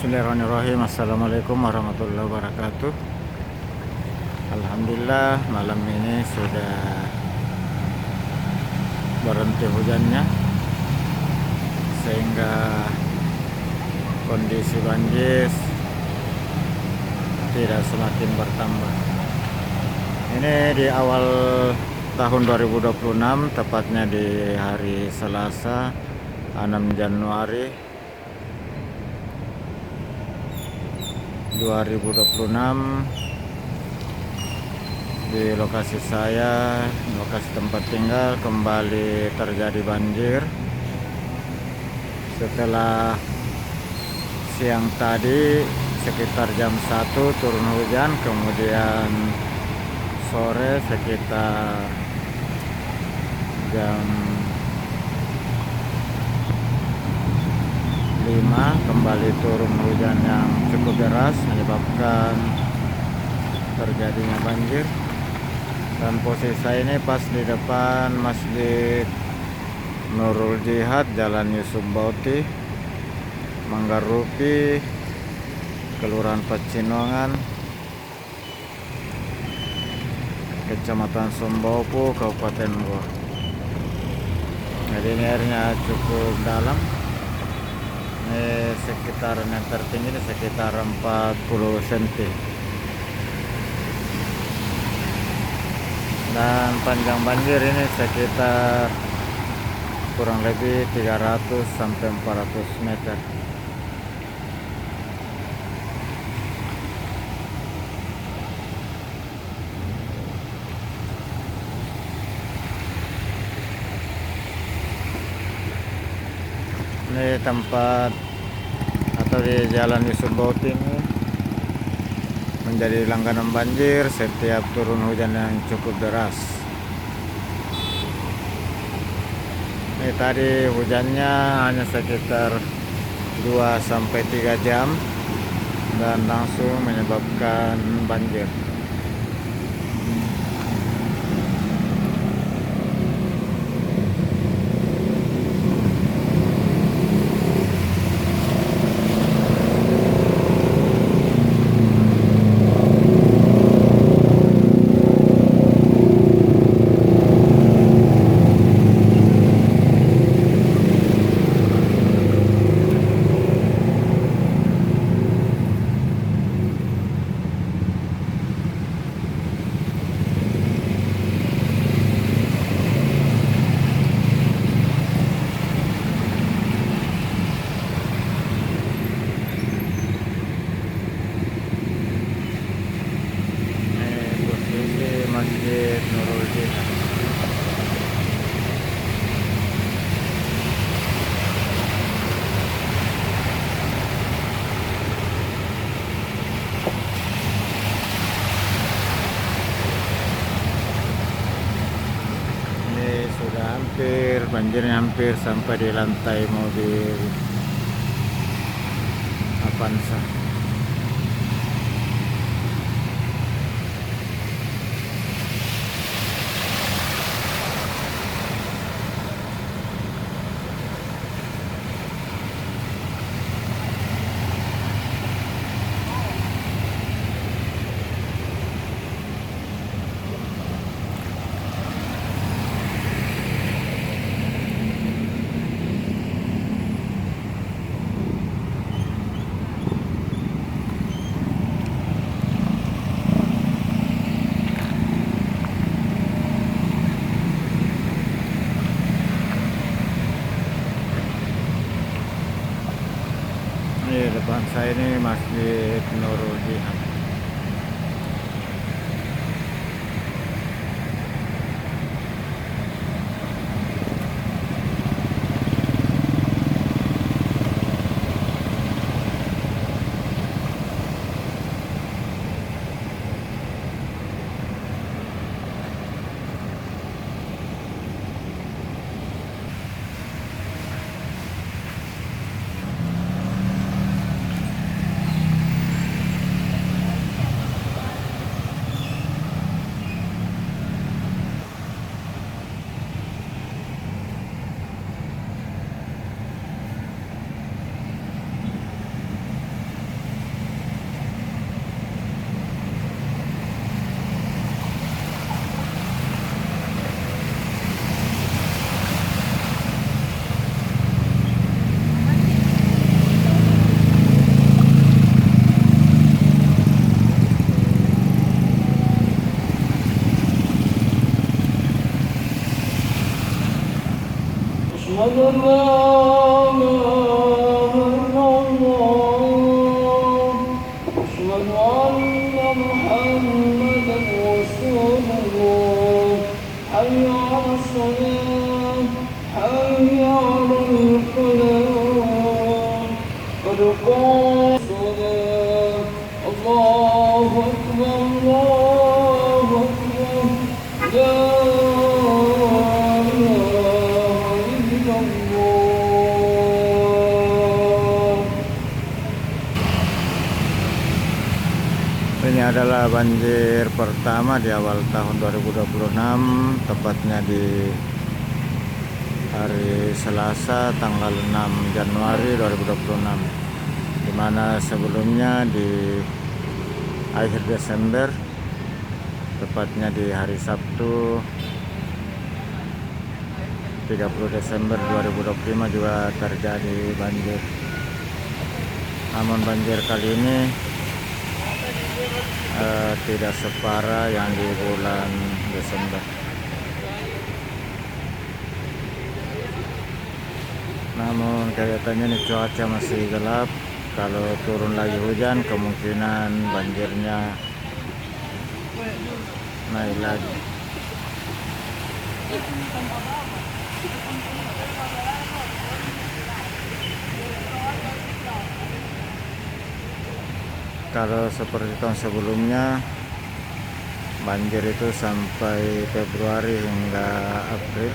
Bismillahirrahmanirrahim. Assalamualaikum warahmatullahi wabarakatuh. Alhamdulillah malam ini sudah berhenti hujannya, sehingga kondisi banjir tidak semakin bertambah. Ini di awal tahun 2026, tepatnya di hari Selasa 6 Januari 2026, di lokasi saya, lokasi tempat tinggal, kembali terjadi banjir setelah siang tadi sekitar jam 1 turun hujan, kemudian sore sekitar jam 5 kembali turun hujan yang cukup deras, menyebabkan terjadinya banjir. Dan posisi saya ini pas di depan Masjid Nurul Jihad, Jalan Yusuf Bauti, Manggarupi, Kelurahan Pecinongan, Kecamatan Sumbaupu, Kabupaten Goa. Jadi ini airnya cukup dalam. Ini sekitar yang tertinggi ini sekitar 40 cm. Dan panjang banjir ini sekitar kurang lebih 300 sampai 400 meter. Ini tempat atau di Jalan Yusuf Bauti ini menjadi langganan banjir setiap turun hujan yang cukup deras. Ini tadi hujannya hanya sekitar 2 sampai 3 jam dan langsung menyebabkan banjir. Masjid Nurul Jihad. Ini sudah hampir, banjirnya hampir sampai di lantai mobil Avanza. Ini depan saya ini Masjid Nurul Jihad. Ini adalah banjir pertama di awal tahun 2026, tepatnya di hari Selasa tanggal 6 Januari 2026, di mana sebelumnya di akhir Desember, tepatnya di hari Sabtu 30 Desember 2025 juga terjadi banjir. Namun banjir kali ini tidak separah yang di bulan Desember. Namun kelihatannya ini cuaca masih gelap. Kalau turun lagi hujan, kemungkinan banjirnya naik lagi. Kalau seperti tahun sebelumnya, banjir itu sampai Februari hingga April.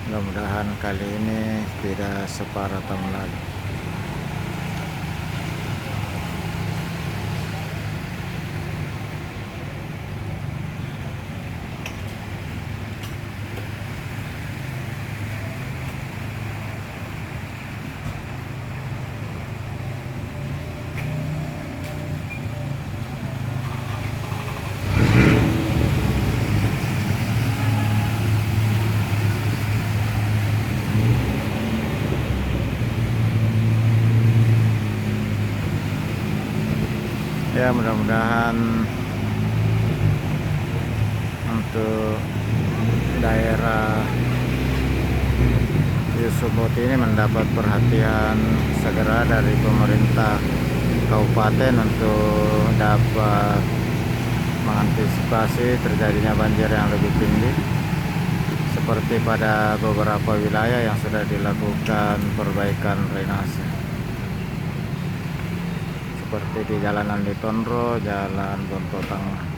Mudah-mudahan kali ini tidak separah tahun lalu. Ya, mudah-mudahan untuk daerah Yusufbauti ini mendapat perhatian segera dari pemerintah kabupaten untuk dapat mengantisipasi terjadinya banjir yang lebih tinggi, seperti pada beberapa wilayah yang sudah dilakukan perbaikan drainase, seperti di Jalan Andi Tondro, Jalan Bonto Tengah.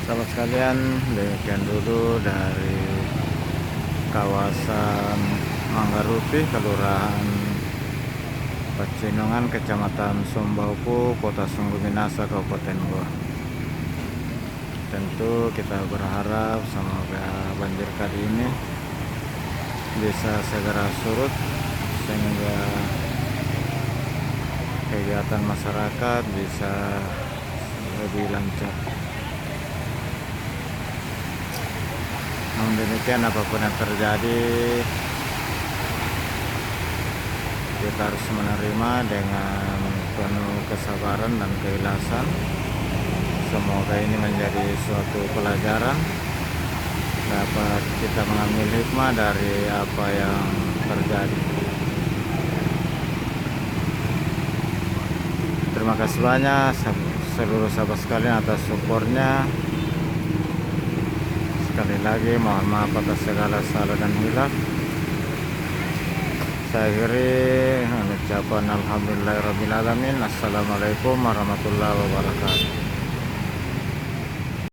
Sahabat sekalian, demikian dulu dari kawasan Manggarupi, Kelurahan Pecinongan, Kecamatan Sumbaupu, Kota Sungguh Minasa, Kabupaten Goa. Tentu kita berharap semoga banjir kali ini bisa segera surut sehingga kegiatan masyarakat bisa lebih lancar. Namun demikian, apapun yang terjadi, kita harus menerima dengan penuh kesabaran dan keikhlasan. Semoga ini menjadi suatu pelajaran, dapat kita mengambil hikmah dari apa yang terjadi. Terima kasih banyak seluruh sahabat sekalian atas supportnya. Sekali lagi mohon maaf atas segala salah dan hilaf. Saya akhiri ucapan alhamdulillahirabbil alamin. Assalamualaikum warahmatullahi wabarakatuh.